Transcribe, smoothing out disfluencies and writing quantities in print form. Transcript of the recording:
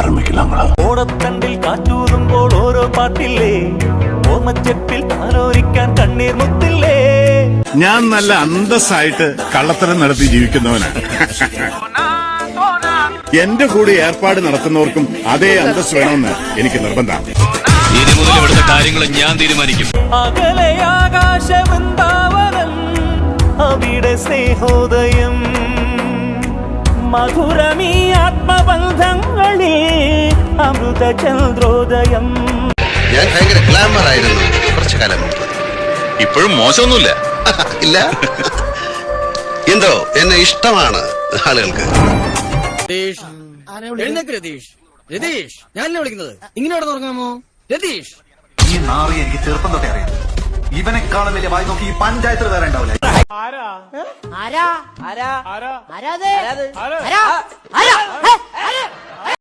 ആരംഭിക്കലാങ്ങളാ. ഓടത്തണ്ടിൽ കാറ്റൂതുമ്പോൾ ഓരോ പാട്ടില്ലേ, ഓമച്ചെപ്പിൽ താലോരിക്കാൻ കണ്ണീർ മുത്തില്ലേ. ഞാൻ നല്ല അന്തസ്സായിട്ട് കള്ളത്തരം നടത്തി ജീവിക്കുന്നവനാണ്. എന്റെ കൂടെ ഏർപ്പാട് നടത്തുന്നവർക്കും അതേ അന്തസ് വേണമെന്ന് എനിക്ക് നിർബന്ധമാണ്. ഇനി മുതൽ ഇവിടുത്തെ കാര്യങ്ങൾ ഞാൻ തീരുമാനിക്കും. അകലെ ആകാശവൃന്ദാവനം, അവിടെ സ്നേഹോദയം, മധുരമീ ആത്മബന്ധങ്ങളിൽ അമൃത ചന്ദ്രോദയം. ഞാൻ ഭയങ്കര ഗ്ലാമർ ആയിരുന്നു കുറച്ചു കാലം മുമ്പ്. ഇപ്പോഴും മോശമൊന്നുമില്ല. ഇല്ല, എന്തോ എന്നെ ഇഷ്ടമാണ് ആളുകൾക്ക്. രതീഷ്, ഞാനല്ലേ വിളിക്കുന്നത്? ഇങ്ങനെ അവിടെ തുടങ്ങാമോ? രതീഷ്, ഈ നാറി എനിക്ക് ചെറുപ്പം തൊട്ടേ അറിയാം. ഇവനെക്കാളും വലിയ വായി നോക്കി ഈ പഞ്ചായത്തിൽ വേറെ ഉണ്ടാവില്ല. ആരാ